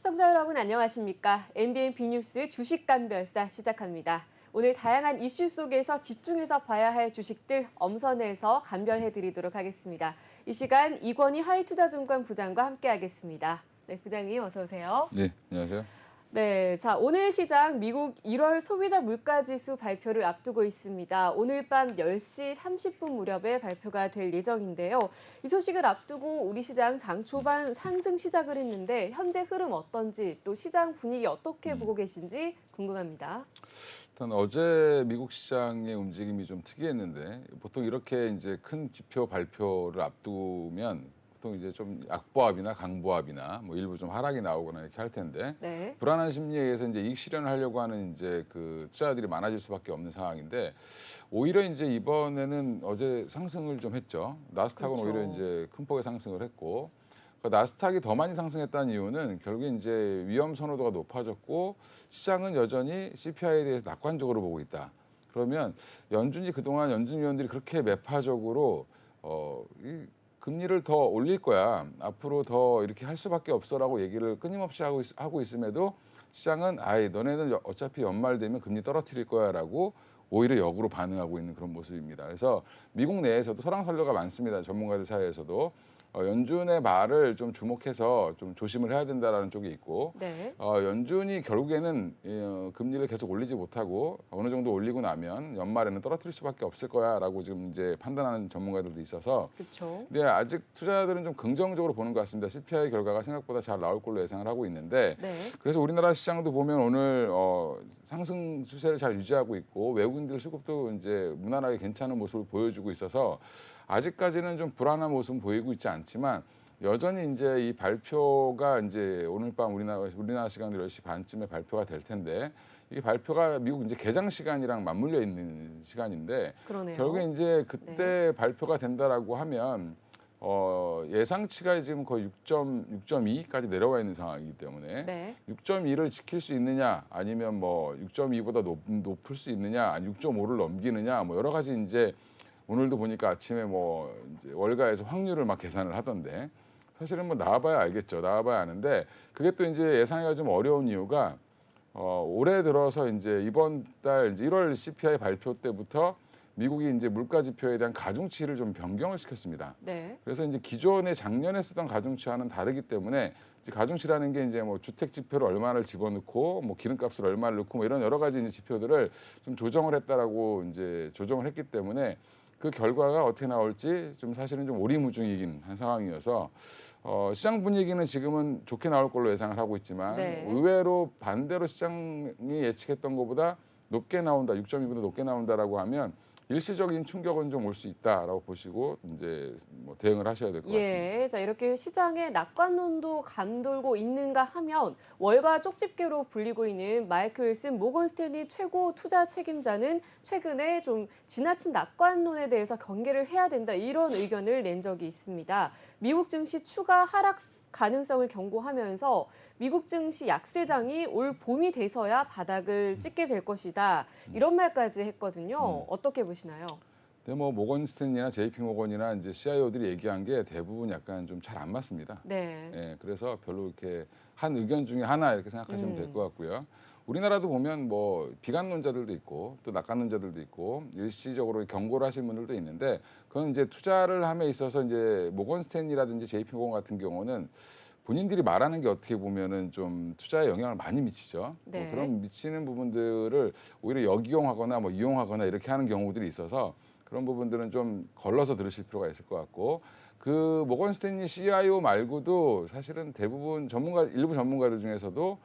시청자 여러분 안녕하십니까? MBN B뉴스 주식감별사 시작합니다. 오늘 다양한 이슈 속에서 집중해서 봐야 할 주식들 엄선해서 감별해드리도록 하겠습니다. 이 시간 이권희 하이투자증권 부장과 함께하겠습니다. 네, 부장님 어서 오세요. 네, 안녕하세요. 네, 자 오늘 시장 미국 1월 소비자 물가지수 발표를 앞두고 있습니다. 오늘 밤 10시 30분 무렵에 발표가 될 예정인데요. 이 소식을 앞두고 우리 시장 장 초반 상승 시작을 했는데 현재 흐름 어떤지 또 시장 분위기 어떻게 보고 계신지 궁금합니다. 일단 어제 미국 시장의 움직임이 좀 특이했는데 보통 이렇게 이제 큰 지표 발표를 앞두면 보통 이제 좀 약보합이나 강보합이나 뭐 일부 좀 하락이 나오거나 이렇게 할 텐데 네. 불안한 심리에 의해서 이제 이익 실현을 하려고 하는 이제 그 투자자들이 많아질 수밖에 없는 상황인데 오히려 이제 이번에는 어제 상승을 좀 했죠. 나스닥은 그렇죠. 오히려 이제 큰 폭의 상승을 했고 그 나스닥이 더 많이 상승했다는 이유는 결국에 이제 위험 선호도가 높아졌고 시장은 여전히 CPI에 대해서 낙관적으로 보고 있다. 그러면 연준이 그동안 연준 위원들이 그렇게 매파적으로 이 금리를 더 올릴 거야. 앞으로 더 이렇게 할 수밖에 없어라고 얘기를 끊임없이 하고 있음에도 시장은 아이 너네는 어차피 연말 되면 금리 떨어뜨릴 거야라고 오히려 역으로 반응하고 있는 그런 모습입니다. 그래서 미국 내에서도 설왕설래가 많습니다. 전문가들 사이에서도 연준의 말을 좀 주목해서 좀 조심을 해야 된다라는 쪽이 있고 네. 연준이 결국에는 금리를 계속 올리지 못하고 어느 정도 올리고 나면 연말에는 떨어뜨릴 수밖에 없을 거야라고 지금 이제 판단하는 전문가들도 있어서 그렇죠. 근데 아직 투자자들은 좀 긍정적으로 보는 것 같습니다. CPI 결과가 생각보다 잘 나올 걸로 예상을 하고 있는데 네. 그래서 우리나라 시장도 보면 오늘 상승 추세를 잘 유지하고 있고 외국인들 수급도 이제 무난하게 괜찮은 모습을 보여주고 있어서 아직까지는 좀 불안한 모습은 보이고 있지 않지만 여전히 이제 이 발표가 이제 오늘 밤 우리나라 시간으로 10시 반쯤에 발표가 될 텐데 이게 발표가 미국 이제 개장 시간이랑 맞물려 있는 시간인데 그러네요. 결국에 이제 그때 발표가 된다라고 하면 예상치가 지금 거의 6.2까지 내려와 있는 상황이기 때문에 네. 6.2를 지킬 수 있느냐 아니면 뭐 6.2보다 높을 수 있느냐 아니 6.5를 넘기느냐 뭐 여러 가지 이제 오늘도 보니까 아침에 뭐 이제 월가에서 확률을 막 계산을 하던데 사실은 뭐 나와봐야 알겠죠. 나와봐야 아는데 그게 또 이제 예상하기가 좀 어려운 이유가 올해 들어서 이제 이번 달 이제 1월 CPI 발표 때부터 미국이 이제 물가 지표에 대한 가중치를 좀 변경을 시켰습니다. 네. 그래서 이제 기존에 작년에 쓰던 가중치와는 다르기 때문에 이제 가중치라는 게 이제 뭐 주택 지표를 얼마를 집어넣고 뭐 기름값을 얼마를 넣고 뭐 이런 여러 가지 이제 지표들을 좀 조정을 했다라고 이제 조정을 했기 때문에 그 결과가 어떻게 나올지 좀 사실은 좀 오리무중이긴 한 상황이어서 시장 분위기는 지금은 좋게 나올 걸로 예상을 하고 있지만 네. 의외로 반대로 시장이 예측했던 것보다 높게 나온다, 6.2보다 높게 나온다라고 하면 일시적인 충격은 좀 올 수 있다라고 보시고 이제 뭐 대응을 하셔야 될 것 같습니다. 예, 자 이렇게 시장에 낙관론도 감돌고 있는가 하면 월가 쪽집게로 불리고 있는 마이클 윌슨 모건 스탠리 최고 투자 책임자는 최근에 좀 지나친 낙관론에 대해서 경계를 해야 된다 이런 의견을 낸 적이 있습니다. 미국 증시 추가 하락 가능성을 경고하면서 미국 증시 약세장이 올 봄이 돼서야 바닥을 찍게 될 것이다 이런 말까지 했거든요. 어떻게 보시나요? 근데 뭐 모건 스탠리나 JP 모건이나 이제 CIO들이 얘기한 게 대부분 약간 좀 잘 안 맞습니다. 네. 예, 그래서 별로 이렇게 한 의견 중에 하나 이렇게 생각하시면 될 것 같고요. 우리나라도 보면 뭐 비관론자들도 있고 또 낙관론자들도 있고 일시적으로 경고를 하시는 분들도 있는데 그건 이제 투자를 함에 있어서 이제 모건 스탠리라든지 JP 모건 같은 경우는 본인들이 말하는 게 어떻게 보면은 좀 투자에 영향을 많이 미치죠. 네. 뭐 그런 미치는 부분들을 오히려 역이용하거나 뭐 이용하거나 이렇게 하는 경우들이 있어서 그런 부분들은 좀 걸러서 들으실 필요가 있을 것 같고 그 모건 스탠리 CIO 말고도 사실은 대부분 일부 전문가들 중에서도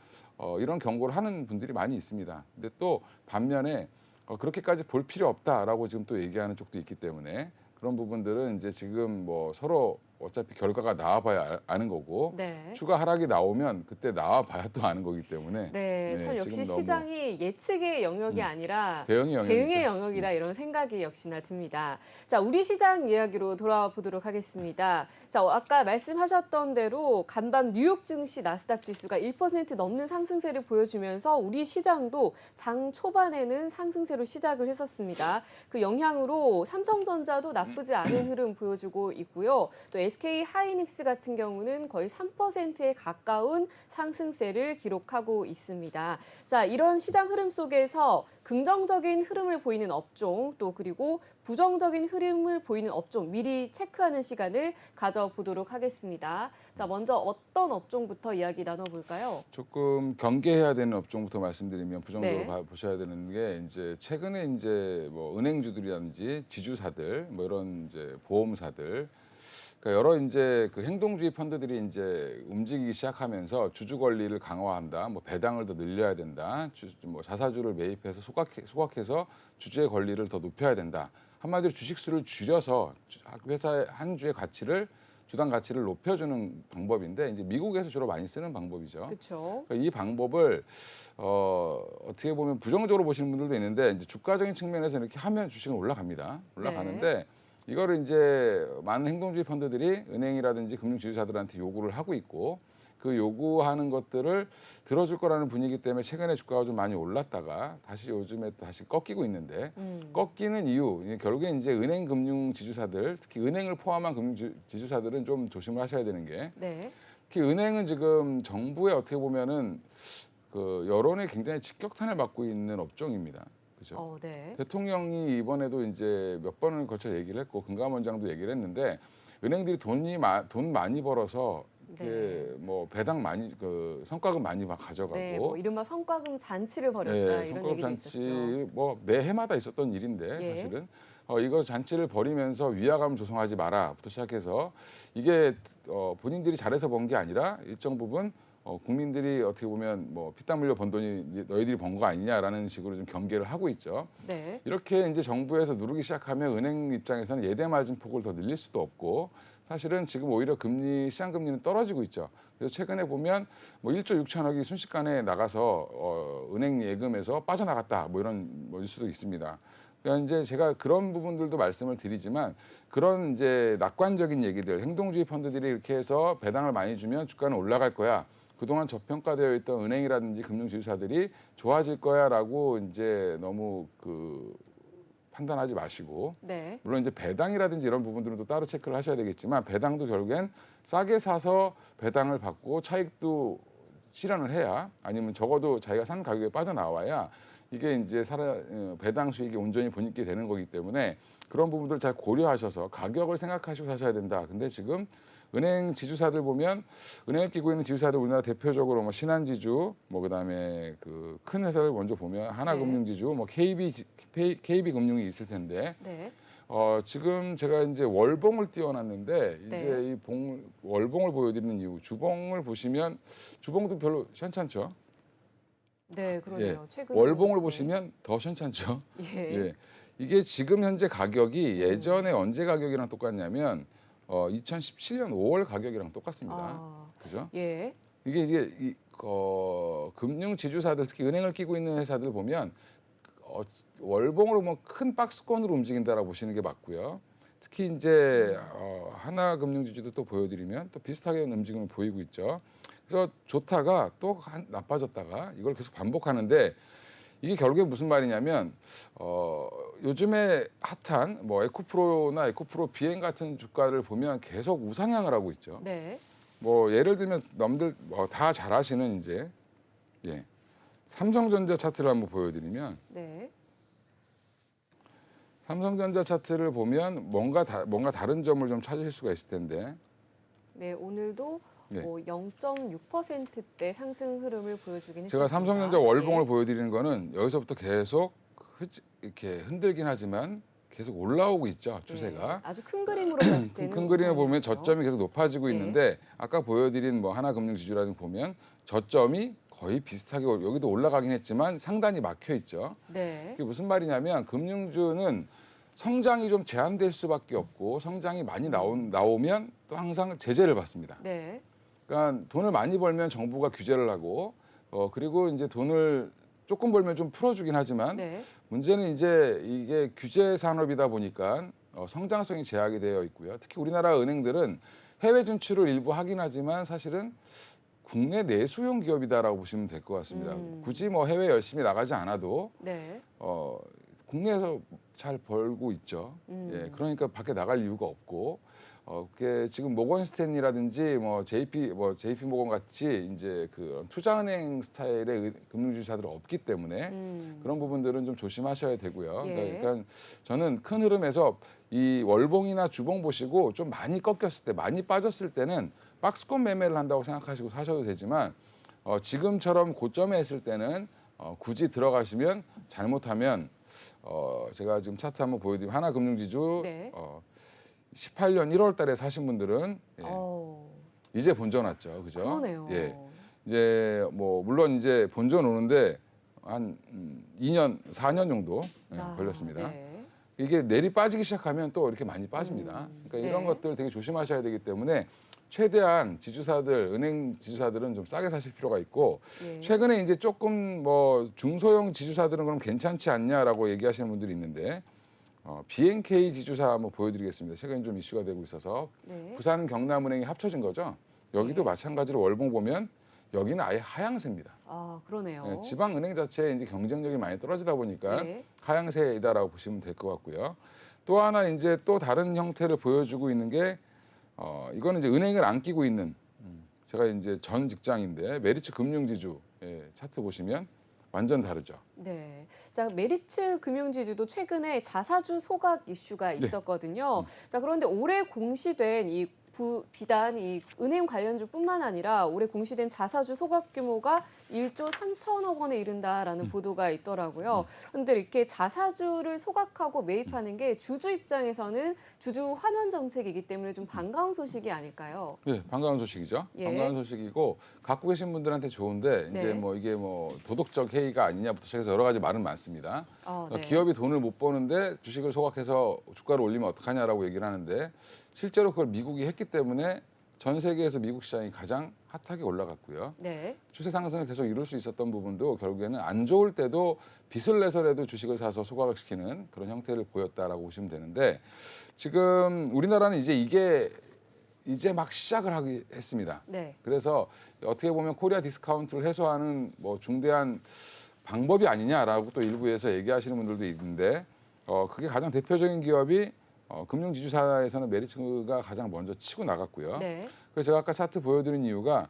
이런 경고를 하는 분들이 많이 있습니다. 근데 또 반면에 그렇게까지 볼 필요 없다라고 지금 또 얘기하는 쪽도 있기 때문에 그런 부분들은 이제 지금 뭐 서로 어차피 결과가 나와봐야 아는 거고 네. 추가 하락이 나오면 그때 나와봐야 또 아는 거기 때문에 네, 참 역시 지금 너무 시장이 예측의 영역이 아니라 대응의 영역이죠. 영역이다 이런 생각이 역시나 듭니다. 자, 우리 시장 이야기로 돌아와 보도록 하겠습니다. 자, 아까 말씀하셨던 대로 간밤 뉴욕 증시 나스닥 지수가 1% 넘는 상승세를 보여주면서 우리 시장도 장 초반에는 상승세로 시작을 했었습니다. 그 영향으로 삼성전자도 나쁘지 않은 흐름 보여주고 있고요. 또 SK 하이닉스 같은 경우는 거의 3%에 가까운 상승세를 기록하고 있습니다. 자, 이런 시장 흐름 속에서 긍정적인 흐름을 보이는 업종 또 그리고 부정적인 흐름을 보이는 업종 미리 체크하는 시간을 가져보도록 하겠습니다. 자, 먼저 어떤 업종부터 이야기 나눠볼까요? 조금 경계해야 되는 업종부터 말씀드리면 부정적으로 네. 보셔야 되는 게 이제 최근에 이제 뭐 은행주들이라든지 지주사들 뭐 이런 이제 보험사들 그러니까 여러 이제 그 행동주의 펀드들이 이제 움직이기 시작하면서 주주 권리를 강화한다, 뭐 배당을 더 늘려야 된다, 뭐 자사주를 매입해서 소각해서 주주의 권리를 더 높여야 된다. 한마디로 주식수를 줄여서 회사의 한 주의 가치를 주당 가치를 높여주는 방법인데 이제 미국에서 주로 많이 쓰는 방법이죠. 그렇죠. 그러니까 이 방법을 어떻게 보면 부정적으로 보시는 분들도 있는데 이제 주가적인 측면에서 이렇게 하면 주식은 올라갑니다. 올라가는데 이거를 이제 많은 행동주의 펀드들이 은행이라든지 금융지주사들한테 요구를 하고 있고 그 요구하는 것들을 들어줄 거라는 분위기 때문에 최근에 주가가 좀 많이 올랐다가 다시 요즘에 다시 꺾이고 있는데 꺾이는 이유 결국에 이제 은행 금융지주사들 특히 은행을 포함한 금융지주사들은 좀 조심을 하셔야 되는 게 네. 특히 은행은 지금 정부의 어떻게 보면은 그 여론에 굉장히 직격탄을 맞고 있는 업종입니다. 그죠? 네. 대통령이 이번에도 이제 몇 번을 걸쳐 얘기를 했고 금감원장도 얘기를 했는데 은행들이 돈 많이 벌어서 이게 네. 뭐 배당 많이 그 성과금 많이 막 가져가고 네, 뭐 이른바 성과금 잔치를 벌였다 예, 이런 성과급 얘기도 있었죠. 잔치 뭐 매해마다 있었던 일인데 예. 사실은 이거 잔치를 벌이면서 위화감 조성하지 마라부터 시작해서 이게 본인들이 잘해서 번 게 아니라 일정 부분 국민들이 어떻게 보면 뭐 피땀 흘려 번 돈이 너희들이 번 거 아니냐라는 식으로 좀 경계를 하고 있죠. 네. 이렇게 이제 정부에서 누르기 시작하면 은행 입장에서는 예대 마진 폭을 더 늘릴 수도 없고 사실은 지금 오히려 시장 금리는 떨어지고 있죠. 그래서 최근에 보면 뭐 1조 6천억이 순식간에 나가서 은행 예금에서 빠져나갔다 뭐 이런 뭐 뉴스도 있습니다. 그러니까 이제 제가 그런 부분들도 말씀을 드리지만 그런 이제 낙관적인 얘기들 행동주의 펀드들이 이렇게 해서 배당을 많이 주면 주가는 올라갈 거야. 그동안 저평가되어 있던 은행이라든지 금융지주사들이 좋아질 거야라고 이제 너무 판단하지 마시고 네. 물론 이제 배당이라든지 이런 부분들은 또 따로 체크를 하셔야 되겠지만 배당도 결국엔 싸게 사서 배당을 받고 차익도 실현을 해야 아니면 적어도 자기가 산 가격에 빠져나와야 이게 이제 배당 수익이 온전히 본인께 되는 거기 때문에 그런 부분들을 잘 고려하셔서 가격을 생각하시고 사셔야 된다. 근데 지금 은행 지주사들 보면 은행을 끼고 있는 지주사들 우리나라 대표적으로 뭐 신한지주 뭐 그다음에 그 큰 회사를 먼저 보면 하나금융지주 뭐 KB금융이 있을 텐데 네. 지금 제가 이제 월봉을 띄워놨는데 네. 이제 월봉을 보여드리는 이유 주봉을 보시면 주봉도 별로 현찮죠. 네, 그러네요. 예, 최근에 월봉을 네. 보시면 더 현찮죠. 예. 예, 이게 지금 현재 가격이 예전에 언제 가격이랑 똑같냐면 2017년 5월 가격이랑 똑같습니다. 아, 그죠? 예. 이게 금융 지주사들 특히 은행을 끼고 있는 회사들 보면 월봉으로 뭐 큰 박스권으로 움직인다라고 보시는 게 맞고요. 특히 이제 하나금융지주도 또 보여드리면 또 비슷하게 움직임을 보이고 있죠. 그래서 좋다가 또 나빠졌다가 이걸 계속 반복하는데 이게 결국에 무슨 말이냐면 요즘에 핫한 뭐 에코프로나 에코프로 비행 같은 주가를 보면 계속 우상향을 하고 있죠. 네. 뭐 예를 들면 남들 다 잘 아시는 이제 삼성전자 차트를 한번 보여드리면 네. 삼성전자 차트를 보면 뭔가 다른 점을 좀 찾으실 수가 있을 텐데 네, 오늘도 네. 뭐 0.6%대 상승 흐름을 보여주긴 했습니다. 제가 삼성전자 월봉을 보여드리는 거는 여기서부터 계속 이렇게 흔들긴 하지만 계속 올라오고 있죠 추세가. 네, 아주 큰 그림으로 봤을 때는 큰 그림을 보면 우상향이죠. 저점이 계속 높아지고 네. 있는데 아까 보여드린 뭐 하나금융지주라든지 보면 저점이 거의 비슷하게 여기도 올라가긴 했지만 상단이 막혀 있죠. 네. 이게 무슨 말이냐면 금융주는 성장이 좀 제한될 수밖에 없고 성장이 많이 나오면 또 항상 제재를 받습니다. 네. 그러니까 돈을 많이 벌면 정부가 규제를 하고 그리고 이제 돈을 조금 벌면 좀 풀어주긴 하지만 네. 문제는 이제 이게 규제 산업이다 보니까 성장성이 제약이 되어 있고요. 특히 우리나라 은행들은 해외 진출을 일부 하긴 하지만 사실은 국내 내수용 기업이다라고 보시면 될 것 같습니다. 굳이 뭐 해외 열심히 나가지 않아도 네. 국내에서 잘 벌고 있죠. 예, 그러니까 밖에 나갈 이유가 없고 그게 지금 모건스탠리라든지 뭐 JP 모건 같이 이제 그 투자은행 스타일의 금융주주사들은 없기 때문에 그런 부분들은 좀 조심하셔야 되고요. 예. 그러니까 저는 큰 흐름에서 이 월봉이나 주봉 보시고 좀 많이 꺾였을 때, 많이 빠졌을 때는 박스권 매매를 한다고 생각하시고 사셔도 되지만 지금처럼 고점에 있을 때는 굳이 들어가시면 잘못하면 제가 지금 차트 한번 보여드리면 하나금융지주 네. 18년 1월 달에 사신 분들은 예, 어, 이제 본전 왔죠. 그죠? 그러네요. 예. 이제 뭐 물론 이제 본전 오는데 한 2년, 4년 정도 걸렸습니다. 네. 이게 내리 빠지기 시작하면 또 이렇게 많이 빠집니다. 그러니까 이런 네. 것들 되게 조심하셔야 되기 때문에 최대한 지주사들, 은행 지주사들은 좀 싸게 사실 필요가 있고 예. 최근에 이제 조금 뭐 중소형 지주사들은 그럼 괜찮지 않냐라고 얘기하시는 분들이 있는데 BNK 지주사 한번 보여드리겠습니다. 최근 좀 이슈가 되고 있어서 네. 부산 경남은행이 합쳐진 거죠. 여기도 네. 마찬가지로 월봉 보면 여기는 아예 하향세입니다. 아, 그러네요. 예, 지방 은행 자체에 이제 경쟁력이 많이 떨어지다 보니까 네. 하향세이다라고 보시면 될 것 같고요. 또 하나 이제 또 다른 형태를 보여주고 있는 게 이거는 이제 은행을 안 끼고 있는 제가 이제 전 직장인데 메리츠 금융지주 차트 보시면 완전 다르죠. 네. 자, 메리츠 금융지주도 최근에 자사주 소각 이슈가 네. 있었거든요. 자, 그런데 올해 공시된 이 비단 이 은행 관련주뿐만 아니라 올해 공시된 자사주 소각 규모가 1조 3천억 원에 이른다라는 보도가 있더라고요. 그런데 이렇게 자사주를 소각하고 매입하는 게 주주 입장에서는 주주 환원 정책이기 때문에 좀 반가운 소식이 아닐까요? 네, 반가운 소식이죠. 예. 반가운 소식이고 갖고 계신 분들한테 좋은데 네. 이제 뭐 이게 뭐 도덕적 해이가 아니냐부터 시작해서 여러 가지 말은 많습니다. 네. 기업이 돈을 못 버는데 주식을 소각해서 주가를 올리면 어떡하냐라고 얘기를 하는데 실제로 그걸 미국이 했기 때문에 전 세계에서 미국 시장이 가장 핫하게 올라갔고요. 네. 추세 상승을 계속 이룰 수 있었던 부분도 결국에는 안 좋을 때도 빚을 내서라도 주식을 사서 소각을 시키는 그런 형태를 보였다라고 보시면 되는데 지금 우리나라는 이제 막 시작을 하기 했습니다. 네. 그래서 어떻게 보면 코리아 디스카운트를 해소하는 뭐 중대한 방법이 아니냐라고 또 일부에서 얘기하시는 분들도 있는데 그게 가장 대표적인 기업이 금융지주사에서는 메리츠가 가장 먼저 치고 나갔고요. 네. 그래서 제가 아까 차트 보여드린 이유가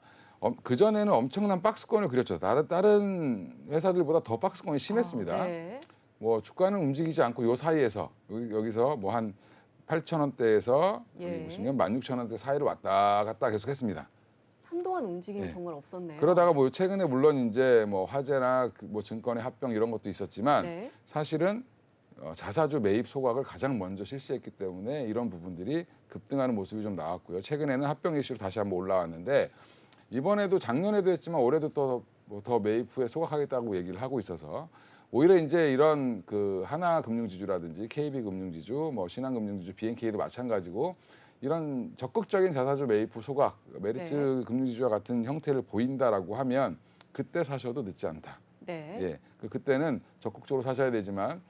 그전에는 엄청난 박스권을 그렸죠. 다른 회사들보다 더 박스권이 심했습니다. 네. 뭐 주가는 움직이지 않고 요 사이에서 여기서 뭐 한 8,000원대에서 예. 여기 보시면 16,000원대 사이를 왔다 갔다 계속했습니다. 한동안 움직임이 네. 정말 없었네요. 그러다가 뭐 최근에 물론 이제 뭐 화재나 뭐 증권의 합병 이런 것도 있었지만 네. 사실은 자사주 매입 소각을 가장 먼저 실시했기 때문에 이런 부분들이 급등하는 모습이 좀 나왔고요. 최근에는 합병 이슈로 다시 한번 올라왔는데 이번에도 작년에도 했지만 올해도 더 매입 후에 소각하겠다고 얘기를 하고 있어서 오히려 이제 이런 그 하나금융지주라든지 KB금융지주, 뭐 신한금융지주, BNK도 마찬가지고 이런 적극적인 자사주 매입 후 소각, 메리츠 네. 금융지주와 같은 형태를 보인다라고 하면 그때 사셔도 늦지 않다. 네. 예, 그때는 적극적으로 사셔야 되지만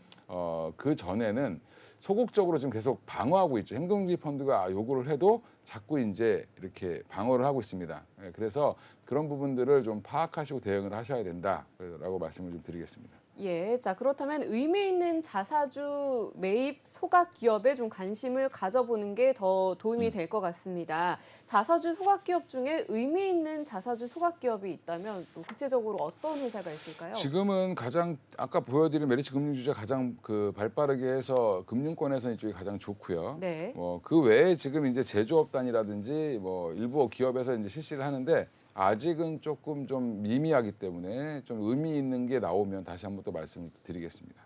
그 전에는 소극적으로 지금 계속 방어하고 있죠. 행동주의 펀드가 요구를 해도 자꾸 이제 이렇게 방어를 하고 있습니다. 예, 그래서 그런 부분들을 좀 파악하시고 대응을 하셔야 된다라고 말씀을 좀 드리겠습니다. 예, 자 그렇다면 의미 있는 자사주 매입 소각 기업에 좀 관심을 가져보는 게 더 도움이 될 것 같습니다. 자사주 소각 기업 중에 의미 있는 자사주 소각 기업이 있다면 또 구체적으로 어떤 회사가 있을까요? 지금은 가장 아까 보여드린 메리츠 금융주주가 가장 그 발빠르게 해서 금융권에서 이쪽이 가장 좋고요. 네. 그 외에 지금 이제 제조업단이라든지 뭐 일부 기업에서 이제 실시를 하는데 아직은 조금 좀 미미하기 때문에 좀 의미 있는 게 나오면 다시 한번 또 말씀을 드리겠습니다.